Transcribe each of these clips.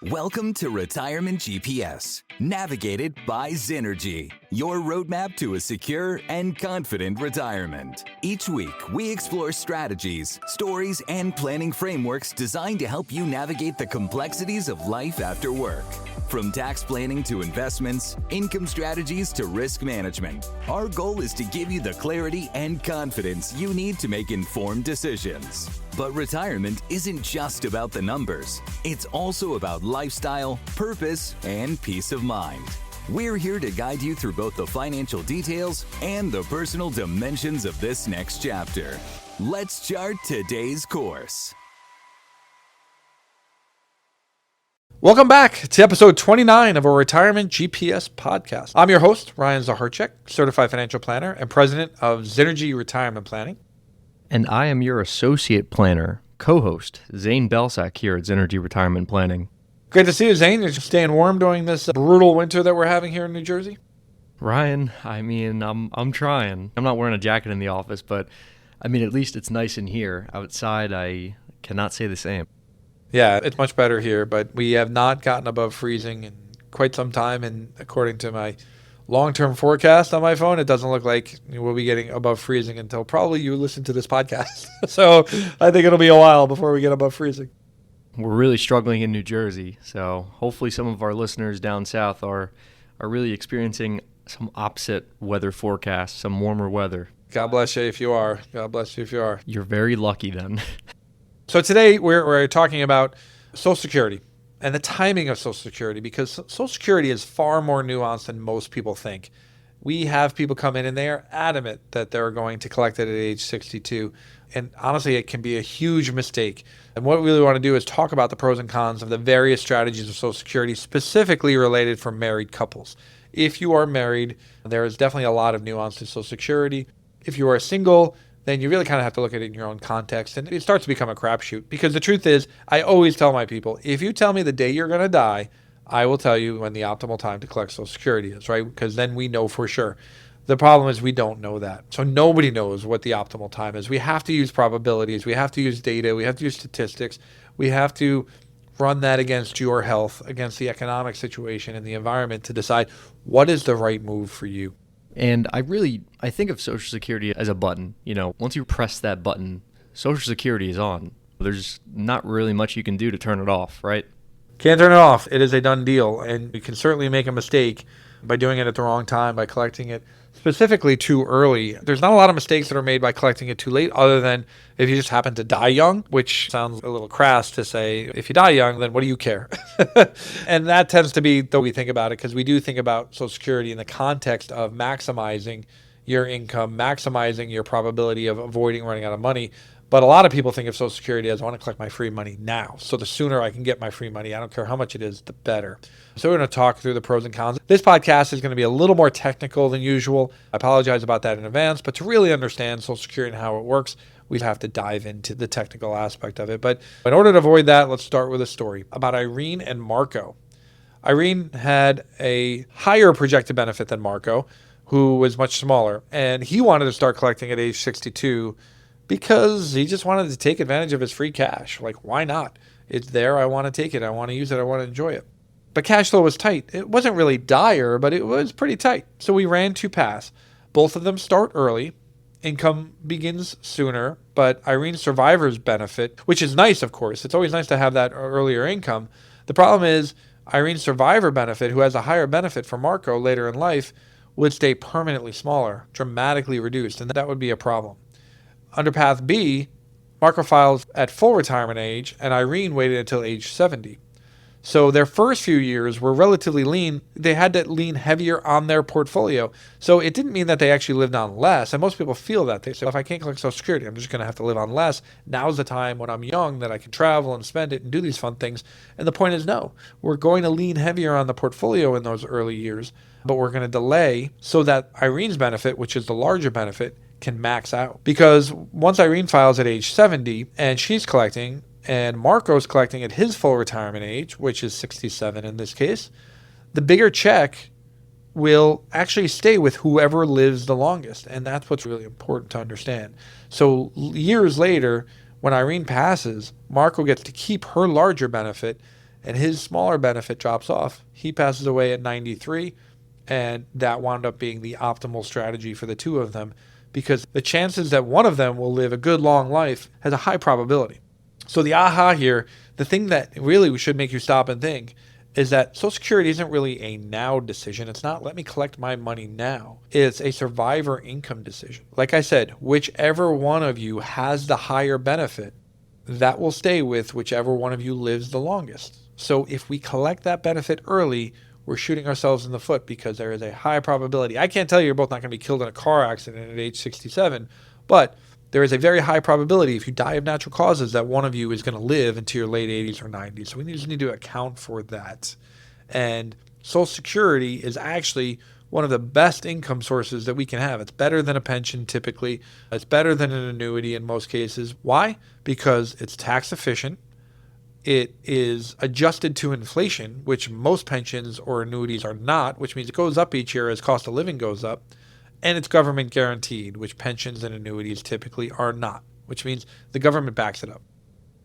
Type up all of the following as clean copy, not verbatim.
Welcome to Retirement GPS, navigated by Zynergy, your roadmap to a secure and confident retirement. Each week, we explore strategies, stories, and planning frameworks designed to help you navigate the complexities of life after work. From tax planning to investments, income strategies to risk management, our goal is to give you the clarity and confidence you need to make informed decisions. But retirement isn't just about the numbers. It's also about lifestyle, purpose, and peace of mind. We're here to guide you through both the financial details and the personal dimensions of this next chapter. Let's chart today's course. Welcome back to episode 29 of our Retirement GPS podcast. I'm your host, Ryan Zaharchek, certified financial planner and president of Zynergy Retirement Planning. And I am your associate planner, co-host, Zane Belsack here at Zynergy Retirement Planning. Great to see you, Zane. You're staying warm during this brutal winter that we're having here in New Jersey? Ryan, I'm trying. I'm not wearing a jacket in the office, but at least it's nice in here. Outside, I cannot say the same. Yeah, it's much better here, but we have not gotten above freezing in quite some time, and according to my long-term forecast on my phone, it doesn't look like we'll be getting above freezing until probably you listen to this podcast. So I think it'll be a while before we get above freezing. We're really struggling in New Jersey, so hopefully some of our listeners down south are really experiencing some opposite weather forecasts, some warmer weather. God bless you if you are. God bless you if you are. You're very lucky then. So today we're talking about Social Security and the timing of Social Security, because Social Security is far more nuanced than most people think. We have people come in and they are adamant that they're going to collect it at age 62. And honestly, it can be a huge mistake. And what we really want to do is talk about the pros and cons of the various strategies of Social Security, specifically related for married couples. If you are married, there is definitely a lot of nuance to Social Security. If you are single, then you really kind of have to look at it in your own context. And it starts to become a crapshoot. Because the truth is, I always tell my people, if you tell me the day you're going to die, I will tell you when the optimal time to collect Social Security is, right? Because then we know for sure. The problem is we don't know that. So nobody knows what the optimal time is. We have to use probabilities. We have to use data. We have to use statistics. We have to run that against your health, against the economic situation and the environment to decide what is the right move for you. And I think of Social Security as a button. Once you press that button, Social Security is on. There's not really much you can do to turn it off, right? Can't turn it off. It is a done deal. And you can certainly make a mistake by doing it at the wrong time, by collecting it specifically too early. There's not a lot of mistakes that are made by collecting it too late, other than if you just happen to die young, which sounds a little crass to say, if you die young, then what do you care? And that tends to be the way we think about it, because we do think about Social Security in the context of maximizing your income, maximizing your probability of avoiding running out of money. But a lot of people think of Social Security as, I want to collect my free money now. So the sooner I can get my free money, I don't care how much it is, the better. So we're going to talk through the pros and cons. This podcast is going to be a little more technical than usual. I apologize about that in advance. But to really understand Social Security and how it works, we have to dive into the technical aspect of it. But in order to avoid that, let's start with a story about Irene and Marco. Irene had a higher projected benefit than Marco, who was much smaller. And he wanted to start collecting at age 62 because he just wanted to take advantage of his free cash. Like, why not? It's there. I want to take it. I want to use it. I want to enjoy it. But cash flow was tight. It wasn't really dire, but it was pretty tight. So we ran two paths. Both of them start early. Income begins sooner, but Irene's survivor's benefit, which is nice, of course. It's always nice to have that earlier income. The problem is Irene's survivor benefit, who has a higher benefit for Marco later in life, would stay permanently smaller, dramatically reduced, and that would be a problem. Under Path B, Marco files at full retirement age, and Irene waited until age 70. So their first few years were relatively lean. They had to lean heavier on their portfolio. So it didn't mean that they actually lived on less. And most people feel that. They say, if I can't collect Social Security, I'm just going to have to live on less. Now's the time when I'm young that I can travel and spend it and do these fun things. And the point is, no, we're going to lean heavier on the portfolio in those early years, but we're going to delay so that Irene's benefit, which is the larger benefit, can max out. Because once Irene files at age 70 and she's collecting, and Marco's collecting at his full retirement age, which is 67 in this case, the bigger check will actually stay with whoever lives the longest. And that's what's really important to understand. So years later, when Irene passes, Marco gets to keep her larger benefit, and his smaller benefit drops off. He passes away at 93, and that wound up being the optimal strategy for the two of them, because the chances that one of them will live a good long life has a high probability. So the aha here, the thing that really should make you stop and think, is that Social Security isn't really a now decision. It's not, let me collect my money now. It's a survivor income decision. Like I said, whichever one of you has the higher benefit, that will stay with whichever one of you lives the longest. So if we collect that benefit early, we're shooting ourselves in the foot, because there is a high probability. I can't tell you you're both not going to be killed in a car accident at age 67, but there is a very high probability, if you die of natural causes, that one of you is going to live into your late 80s or 90s. So we just need to account for that. And Social Security is actually one of the best income sources that we can have. It's better than a pension typically. It's better than an annuity in most cases. Why? Because it's tax efficient. It is adjusted to inflation, which most pensions or annuities are not, which means it goes up each year as cost of living goes up. And it's government guaranteed, which pensions and annuities typically are not, which means the government backs it up.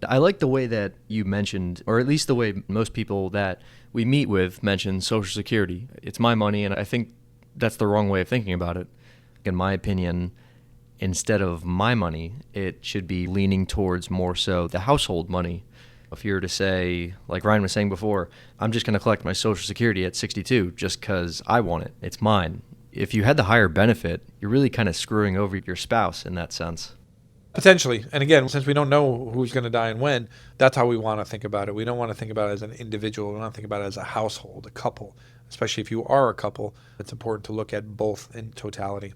I like the way that you mentioned, or at least the way most people that we meet with mention Social Security. It's my money, and I think that's the wrong way of thinking about it. In my opinion, instead of my money, it should be leaning towards more so the household money. If you were to say, like Ryan was saying before, I'm just going to collect my Social Security at 62 just because I want it. It's mine. If you had the higher benefit, you're really kind of screwing over your spouse in that sense. Potentially. And again, since we don't know who's going to die and when, that's how we want to think about it. We don't want to think about it as an individual. We want to think about it as a household, a couple. Especially if you are a couple, it's important to look at both in totality.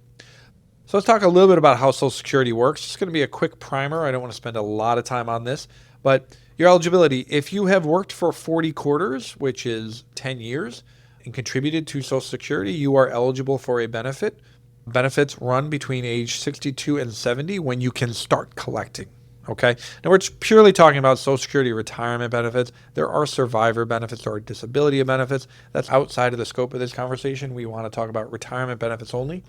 So let's talk a little bit about how Social Security works. It's going to be a quick primer. I don't want to spend a lot of time on this, but your eligibility, if you have worked for 40 quarters, which is 10 years, and contributed to Social Security, you are eligible for a benefit. Benefits run between age 62 and 70 when you can start collecting. Okay. Now we're purely talking about Social Security retirement benefits. There are survivor benefits, there are disability benefits. That's outside of the scope of this conversation. We want to talk about retirement benefits only.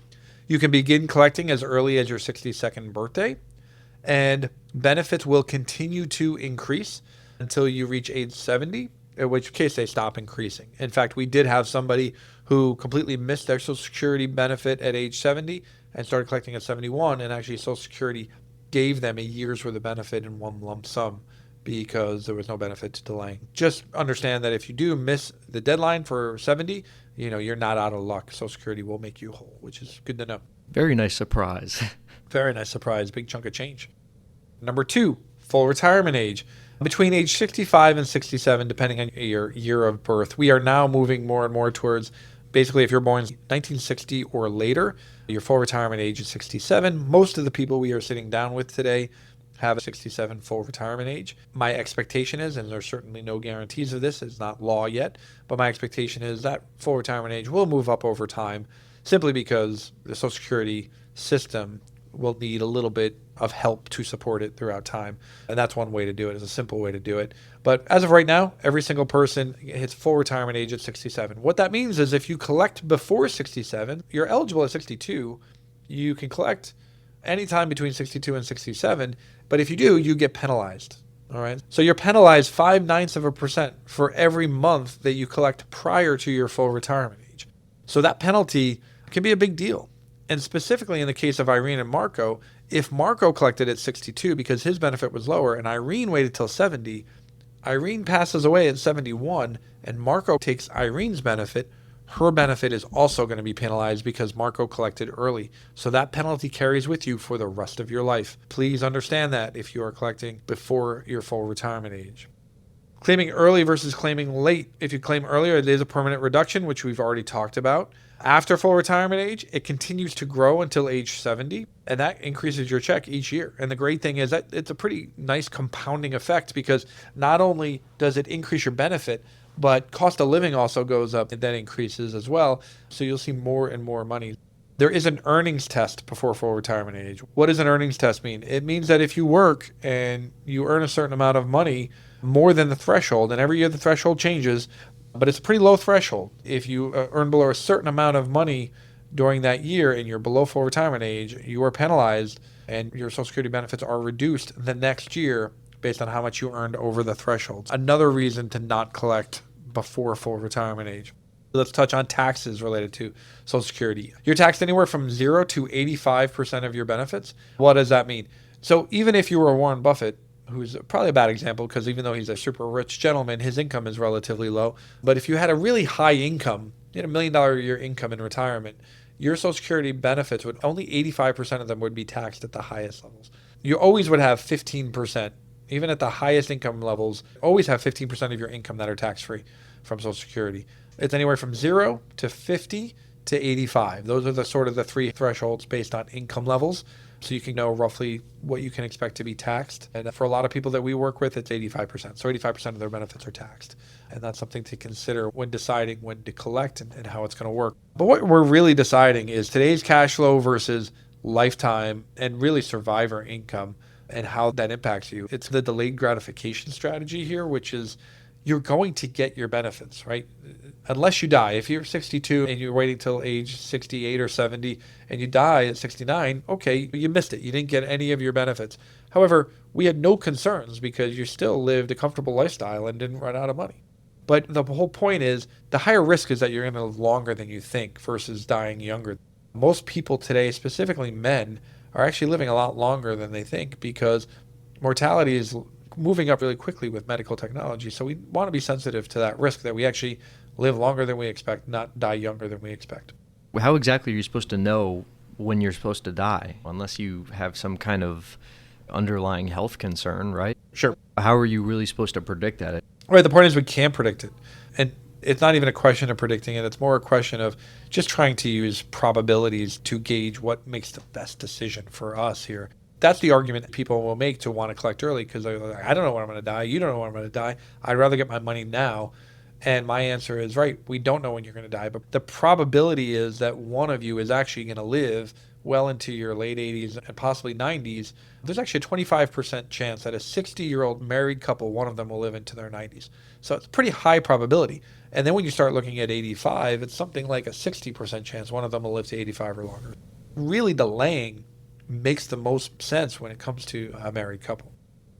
You can begin collecting as early as your 62nd birthday, and benefits will continue to increase until you reach age 70. In which case they stop increasing. In fact, we did have somebody who completely missed their Social Security benefit at age 70 and started collecting at 71, and actually Social Security gave them a year's worth of benefit in one lump sum because there was no benefit to delaying. Just understand that if you do miss the deadline for 70, you're not out of luck. Social Security will make you whole, which is good to know. Very nice surprise. Very nice surprise. Big chunk of change. Number 2, full retirement age. Between age 65 and 67, depending on your year of birth, we are now moving more and more towards, basically, if you're born 1960 or later, your full retirement age is 67. Most of the people we are sitting down with today have a 67 full retirement age. My expectation is, and there's certainly no guarantees of this, it's not law yet, but my expectation is that full retirement age will move up over time, simply because the Social Security system will need a little bit of help to support it throughout time. And that's one way to do it. It's a simple way to do it. But as of right now, every single person hits full retirement age at 67. What that means is if you collect before 67, you're eligible at 62. You can collect anytime between 62 and 67. But if you do, you get penalized. All right. So you're penalized 0.09% for every month that you collect prior to your full retirement age. So that penalty can be a big deal. And specifically in the case of Irene and Marco, if Marco collected at 62 because his benefit was lower and Irene waited till 70, Irene passes away at 71 and Marco takes Irene's benefit, her benefit is also going to be penalized because Marco collected early. So that penalty carries with you for the rest of your life. Please understand that if you are collecting before your full retirement age. Claiming early versus claiming late. If you claim earlier, it is a permanent reduction, which we've already talked about. After full retirement age, it continues to grow until age 70, and that increases your check each year. And the great thing is that it's a pretty nice compounding effect because not only does it increase your benefit, but cost of living also goes up and that increases as well. So you'll see more and more money. There is an earnings test before full retirement age. What does an earnings test mean? It means that if you work and you earn a certain amount of money, more than the threshold, and every year the threshold changes, but it's a pretty low threshold. If you earn below a certain amount of money during that year and you're below full retirement age, you are penalized and your Social Security benefits are reduced the next year based on how much you earned over the thresholds. Another reason to not collect before full retirement age. Let's touch on taxes related to Social Security. You're taxed anywhere from 0 to 85% of your benefits. What does that mean? So even if you were Warren Buffett, who's probably a bad example because even though he's a super rich gentleman, his income is relatively low. But if you had a really high income, you had $1 million a year income in retirement, your Social Security benefits would only 85% of them would be taxed at the highest levels. You always would have 15%, even at the highest income levels, always have 15% of your income that are tax-free from Social Security. It's anywhere from 0 to 50 to 85. Those are the sort of the three thresholds based on income levels. So you can know roughly what you can expect to be taxed. And for a lot of people that we work with, it's 85%. So 85% of their benefits are taxed. And that's something to consider when deciding when to collect and how it's going to work. But what we're really deciding is today's cash flow versus lifetime and really survivor income and how that impacts you. It's the delayed gratification strategy here, which is you're going to get your benefits, right? Unless you die. If you're 62 and you're waiting till age 68 or 70 and you die at 69, okay, you missed it. You didn't get any of your benefits. However, we had no concerns because you still lived a comfortable lifestyle and didn't run out of money. But the whole point is the higher risk is that you're going to live longer than you think versus dying younger. Most people today, specifically men, are actually living a lot longer than they think because mortality is moving up really quickly with medical technology. So we want to be sensitive to that risk that we actually live longer than we expect, not die younger than we expect. How exactly are you supposed to know when you're supposed to die unless you have some kind of underlying health concern, right? Sure. How are you really supposed to predict that? Right. The point is we can't predict it. And it's not even a question of predicting it. It's more a question of just trying to use probabilities to gauge what makes the best decision for us here. That's the argument that people will make to want to collect early because they're like, I don't know when I'm going to die. You don't know when I'm going to die. I'd rather get my money now. And my answer is, right, we don't know when you're going to die. But the probability is that one of you is actually going to live well into your late 80s and possibly 90s. There's actually a 25% chance that a 60-year-old married couple, one of them will live into their 90s. So it's a pretty high probability. And then when you start looking at 85, it's something like a 60% chance one of them will live to 85 or longer. Really delaying makes the most sense when it comes to a married couple.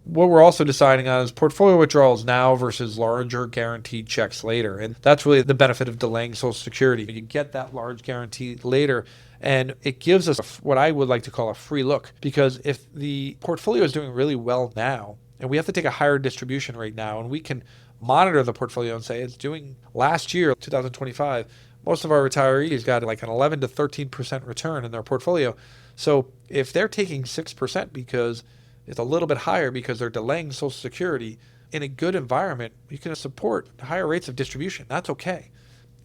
What we're also deciding on is portfolio withdrawals now versus larger guaranteed checks later. And that's really the benefit of delaying Social Security. You get that large guarantee later, and it gives us what I would like to call a free look. Because if the portfolio is doing really well now, and we have to take a higher distribution rate now, and we can monitor the portfolio and say it's doing last year, 2025, most of our retirees got like an 11 to 13% return in their portfolio. So if they're taking 6% because it's a little bit higher because they're delaying Social Security, in a good environment, you can support higher rates of distribution. That's okay.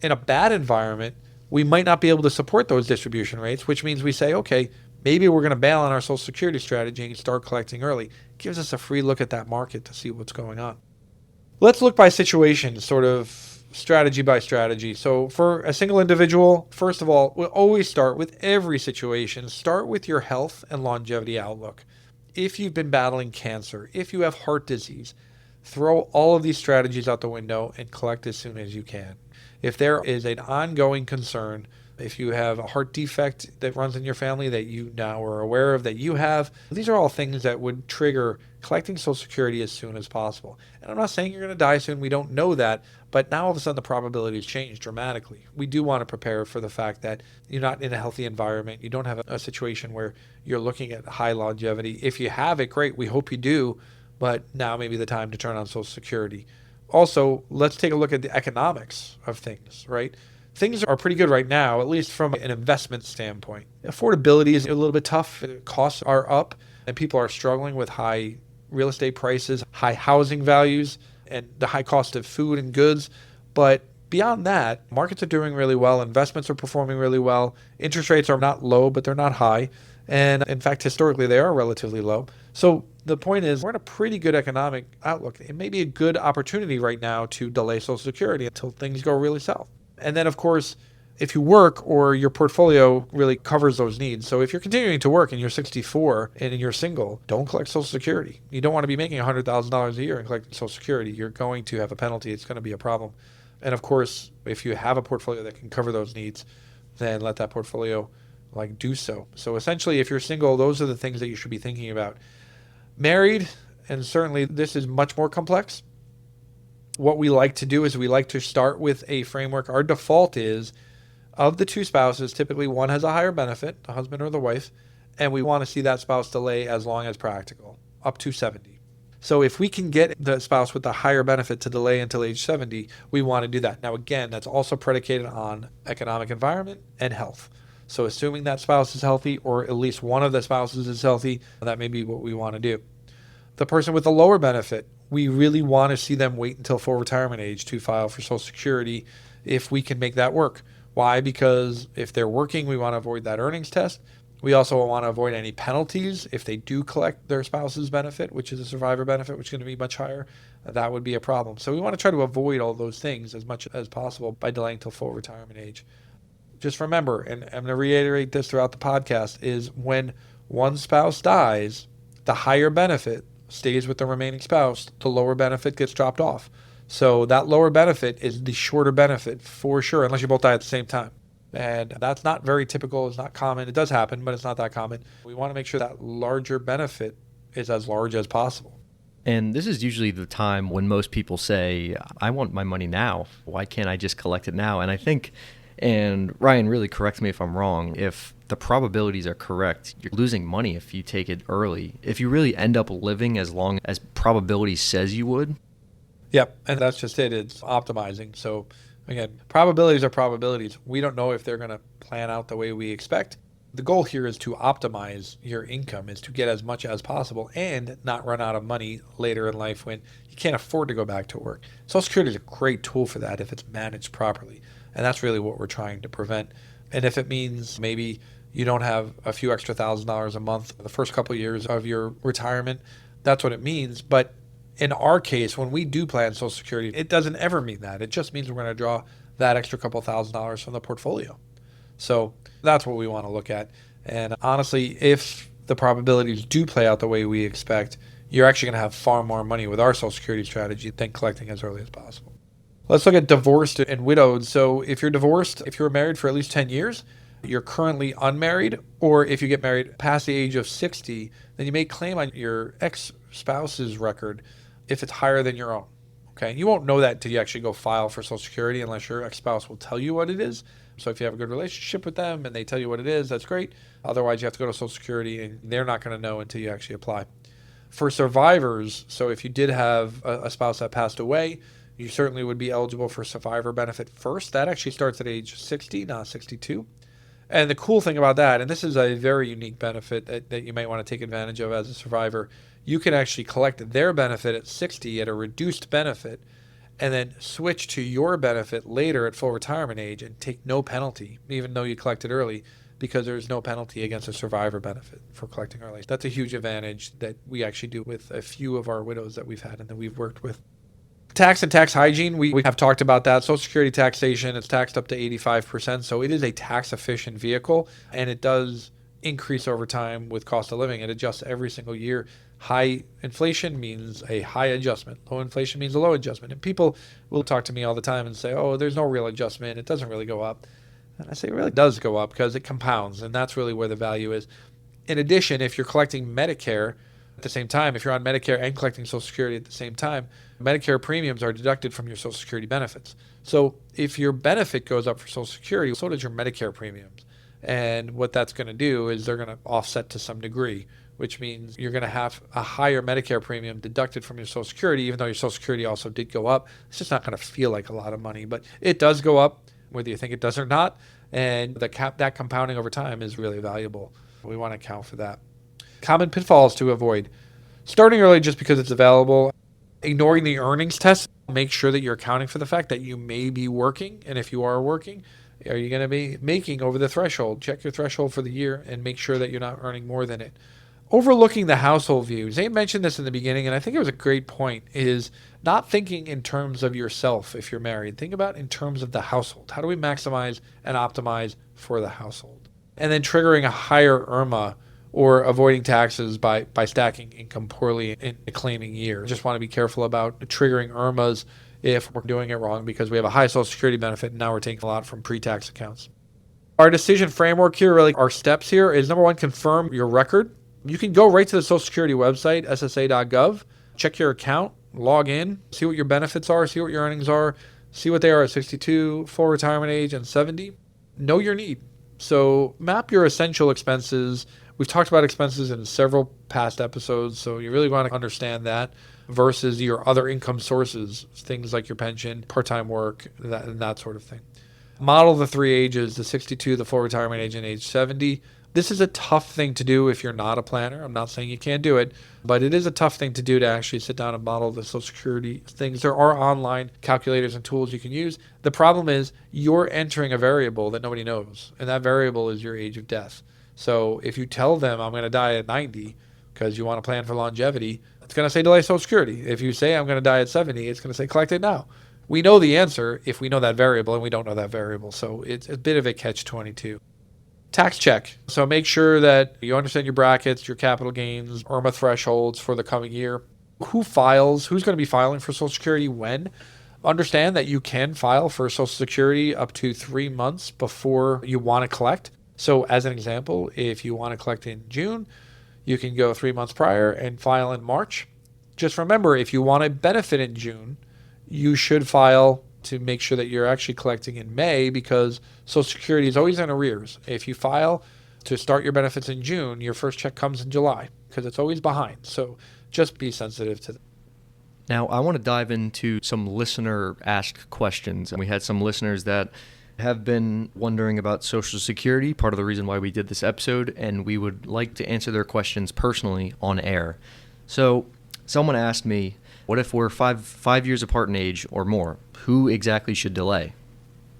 In a bad environment, we might not be able to support those distribution rates, which means we say, okay, maybe we're going to bail on our Social Security strategy and start collecting early. It gives us a free look at that market to see what's going on. Let's look by situation, sort of strategy by strategy. So for a single individual, first of all, we'll always start with every situation. Start with your health and longevity outlook. If you've been battling cancer, if you have heart disease, throw all of these strategies out the window and collect as soon as you can. If there is an ongoing concern, if you have a heart defect that runs in your family that you now are aware of that you have, these are all things that would trigger collecting Social Security as soon as possible. And I'm not saying you're going to die soon. We don't know that. But now all of a sudden the probabilities change dramatically. We do want to prepare for the fact that you're not in a healthy environment. You don't have a situation where you're looking at high longevity. If you have it, great. We hope you do. But now may be the time to turn on Social Security. Also, let's take a look at the economics of things, right? Things are pretty good right now, at least from an investment standpoint. Affordability is a little bit tough. Costs are up, and people are struggling with high real estate prices, high housing values, and the high cost of food and goods. But beyond that, markets are doing really well. Investments are performing really well. Interest rates are not low, but they're not high. And in fact, historically, they are relatively low. So the point is, we're in a pretty good economic outlook. It may be a good opportunity right now to delay Social Security until things go really south. And then, of course, if you work or your portfolio really covers those needs. So if you're continuing to work and you're 64 and you're single, don't collect Social Security. You don't want to be making $100,000 a year and collecting Social Security. You're going to have a penalty. It's going to be a problem. And of course, if you have a portfolio that can cover those needs, then let that portfolio do so. So essentially, if you're single, those are the things that you should be thinking about. Married, and certainly this is much more complex. What we like to do is we like to start with a framework. Our default is, of the two spouses, typically one has a higher benefit, the husband or the wife, and we want to see that spouse delay as long as practical, up to 70. So if we can get the spouse with the higher benefit to delay until age 70, we want to do that. Now, again, that's also predicated on economic environment and health. So assuming that spouse is healthy, or at least one of the spouses is healthy, that may be what we want to do. The person with the lower benefit, we really want to see them wait until full retirement age to file for Social Security if we can make that work. Why? Because if they're working, we want to avoid that earnings test. We also want to avoid any penalties if they do collect their spouse's benefit, which is a survivor benefit, which is going to be much higher. That would be a problem. So we want to try to avoid all those things as much as possible by delaying till full retirement age. Just remember, and I'm going to reiterate this throughout the podcast, is when one spouse dies, the higher benefit stays with the remaining spouse, the lower benefit gets dropped off. So that lower benefit is the shorter benefit for sure, unless you both die at the same time. And that's not very typical. It's not common. It does happen, but it's not that common. We want to make sure that larger benefit is as large as possible. And this is usually the time when most people say, I want my money now. Why can't I just collect it now? And I think, and Ryan, really correct me if I'm wrong, if the probabilities are correct, you're losing money if you take it early. If you really end up living as long as probability says you would. Yep, and that's just it. It's optimizing. So again, probabilities are probabilities. We don't know if they're going to plan out the way we expect. The goal here is to optimize your income, is to get as much as possible and not run out of money later in life when you can't afford to go back to work. Social Security is a great tool for that if it's managed properly. And that's really what we're trying to prevent. And if it means maybe you don't have a few extra $1,000s a month the first couple of years of your retirement, that's what it means. But in our case, when we do plan Social Security, it doesn't ever mean that. It just means we're going to draw that extra couple $1,000s from the portfolio. So that's what we want to look at. And honestly, if the probabilities do play out the way we expect, you're actually going to have far more money with our Social Security strategy than collecting as early as possible. Let's look at divorced and widowed. So if you're divorced, if you were married for at least 10 years, you're currently unmarried, or if you get married past the age of 60, then you may claim on your ex-spouse's record if it's higher than your own. Okay, you won't know that until you actually go file for Social Security unless your ex-spouse will tell you what it is. So if you have a good relationship with them and they tell you what it is, that's great. Otherwise, you have to go to Social Security and they're not going to know until you actually apply. For survivors, so if you did have a spouse that passed away, you certainly would be eligible for survivor benefit first. That actually starts at age 60, not 62. And the cool thing about that, and this is a very unique benefit that you might want to take advantage of as a survivor, you can actually collect their benefit at 60 at a reduced benefit and then switch to your benefit later at full retirement age and take no penalty, even though you collected early, because there's no penalty against a survivor benefit for collecting early. That's a huge advantage that we actually do with a few of our widows that we've had and that we've worked with. Tax and tax hygiene, we have talked about that. Social Security taxation, it's taxed up to 85%, so it is a tax-efficient vehicle, and it does increase over time with cost of living. It adjusts every single year. High inflation means a high adjustment. Low inflation means a low adjustment. And people will talk to me all the time and say, oh, there's no real adjustment. It doesn't really go up. And I say it really does go up because it compounds, and that's really where the value is. In addition, if you're collecting Medicare at the same time, if you're on Medicare and collecting Social Security at the same time, Medicare premiums are deducted from your Social Security benefits. So if your benefit goes up for Social Security, so does your Medicare premiums. And what that's going to do is they're going to offset to some degree, which means you're going to have a higher Medicare premium deducted from your Social Security, even though your Social Security also did go up. It's just not going to feel like a lot of money, but it does go up, whether you think it does or not. And that compounding over time is really valuable. We want to account for that. Common pitfalls to avoid. Starting early just because it's available. Ignoring the earnings test. Make sure that you're accounting for the fact that you may be working. And if you are working, are you going to be making over the threshold? Check your threshold for the year and make sure that you're not earning more than it. Overlooking the household view. Zane mentioned this in the beginning, and I think it was a great point, is not thinking in terms of yourself if you're married. Think about in terms of the household. How do we maximize and optimize for the household? And then triggering a higher IRMA or avoiding taxes by stacking income poorly in a claiming year. Just want to be careful about triggering IRMAs if we're doing it wrong because we have a high Social Security benefit and now we're taking a lot from pre-tax accounts. Our decision framework here, really our steps here is number one, confirm your record. You can go right to the Social Security website, ssa.gov, check your account, log in, see what your benefits are, see what your earnings are, see what they are at 62, full retirement age, and 70. Know your need. So map your essential expenses. We've talked about expenses in several past episodes, so you really want to understand that versus your other income sources, things like your pension, part-time work, that sort of thing. Model the three ages, the 62, the full retirement age, and age 70. This is a tough thing to do if you're not a planner. I'm not saying you can't do it, but it is a tough thing to do to actually sit down and model the Social Security things. There are online calculators and tools you can use. The problem is you're entering a variable that nobody knows, and that variable is your age of death. So if you tell them I'm going to die at 90 because you want to plan for longevity, it's going to say delay Social Security. If you say I'm going to die at 70, it's going to say collect it now. We know the answer if we know that variable, and we don't know that variable. So it's a bit of a catch-22. Tax check. So make sure that you understand your brackets, your capital gains, IRMA thresholds for the coming year. Who files? Who's going to be filing for Social Security when? Understand that you can file for Social Security up to 3 months before you want to collect. So as an example, if you want to collect in June, you can go 3 months prior and file in March. Just remember, if you want to benefit in June, you should file to make sure that you're actually collecting in May, because Social Security is always in arrears. If you file to start your benefits in June, your first check comes in July because it's always behind. So just be sensitive to that. Now, I want to dive into some listener-asked questions. And we had some listeners that have been wondering about Social Security, part of the reason why we did this episode, and we would like to answer their questions personally on air. So someone asked me, what if we're five years apart in age or more? Who exactly should delay?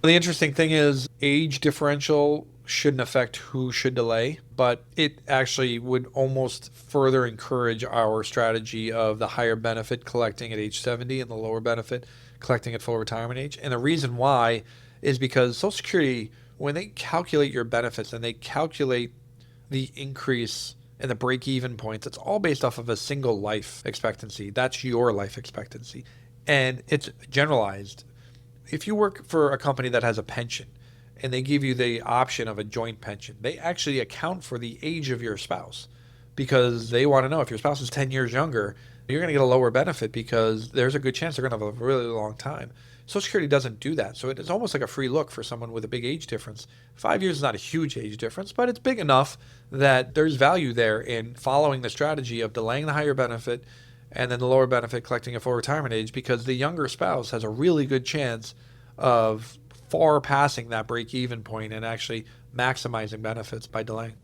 The interesting thing is age differential shouldn't affect who should delay, but it actually would almost further encourage our strategy of the higher benefit collecting at age 70 and the lower benefit collecting at full retirement age. And the reason why is because Social Security, when they calculate your benefits and they calculate the increase and the break-even points, it's all based off of a single life expectancy. That's your life expectancy. And it's generalized. If you work for a company that has a pension and they give you the option of a joint pension, they actually account for the age of your spouse because they want to know if your spouse is 10 years younger, you're going to get a lower benefit because there's a good chance they're going to have a really long time. Social Security doesn't do that. So it's almost like a free look for someone with a big age difference. 5 years is not a huge age difference, but it's big enough that there's value there in following the strategy of delaying the higher benefit and then the lower benefit collecting a full retirement age, because the younger spouse has a really good chance of far passing that break-even point and actually maximizing benefits by delaying.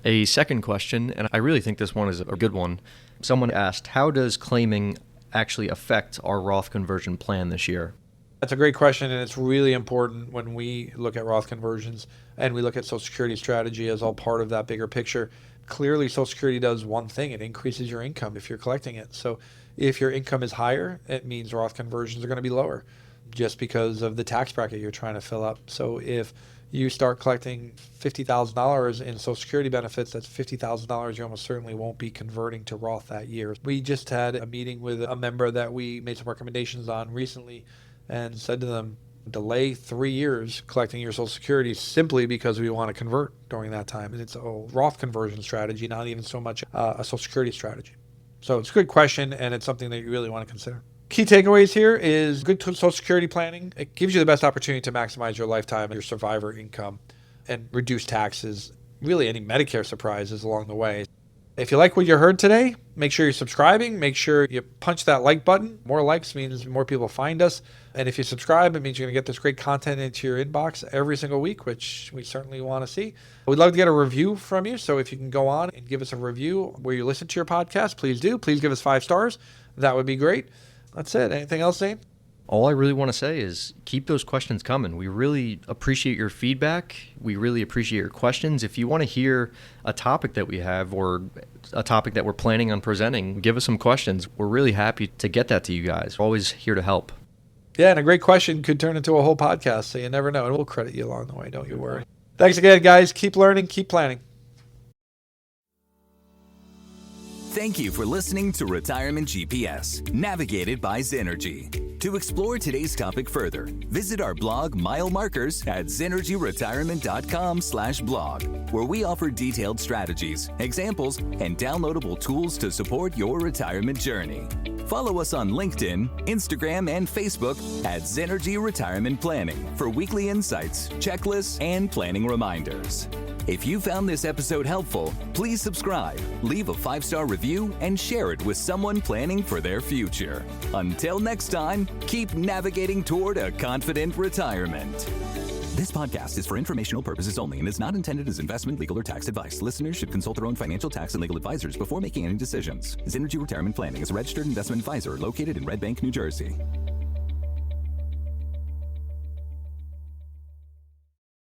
A second question, and I really think this one is a good one. Someone asked, how does claiming actually affect our Roth conversion plan this year? That's a great question, and it's really important when we look at Roth conversions and we look at Social Security strategy as all part of that bigger picture. Clearly, Social Security does one thing. It increases your income if you're collecting it. So if your income is higher, it means Roth conversions are going to be lower just because of the tax bracket you're trying to fill up. So if you start collecting $50,000 in Social Security benefits, that's $50,000 you almost certainly won't be converting to Roth that year. We just had a meeting with a member that we made some recommendations on recently and said to them, delay 3 years collecting your Social Security simply because we want to convert during that time. And it's a Roth conversion strategy, not even so much a Social Security strategy. So it's a good question, and it's something that you really want to consider. Key takeaways here is good Social Security planning. It gives you the best opportunity to maximize your lifetime, your survivor income, and reduce taxes, really any Medicare surprises along the way. If you like what you heard today, make sure you're subscribing. Make sure you punch that like button. More likes means more people find us. And if you subscribe, it means you're going to get this great content into your inbox every single week, which we certainly want to see. We'd love to get a review from you. So if you can go on and give us a review where you listen to your podcast, please do. Please give us 5 stars. That would be great. That's it. Anything else, Zane? All I really want to say is keep those questions coming. We really appreciate your feedback. We really appreciate your questions. If you want to hear a topic that we have or a topic that we're planning on presenting, give us some questions. We're really happy to get that to you guys. We're always here to help. Yeah, and a great question could turn into a whole podcast, so you never know. And we'll credit you along the way, don't you worry. Thanks again, guys. Keep learning, keep planning. Thank you for listening to Retirement GPS, navigated by Zenergy. To explore today's topic further, visit our blog Mile Markers at zenergyretirement.com/blog, where we offer detailed strategies, examples, and downloadable tools to support your retirement journey. Follow us on LinkedIn, Instagram, and Facebook at Zenergy Retirement Planning for weekly insights, checklists, and planning reminders. If you found this episode helpful, please subscribe, leave a 5-star review, and share it with someone planning for their future. Until next time, keep navigating toward a confident retirement. This podcast is for informational purposes only and is not intended as investment, legal, or tax advice. Listeners should consult their own financial, tax, and legal advisors before making any decisions. Zenergy Retirement Planning is a registered investment advisor located in Red Bank, New Jersey.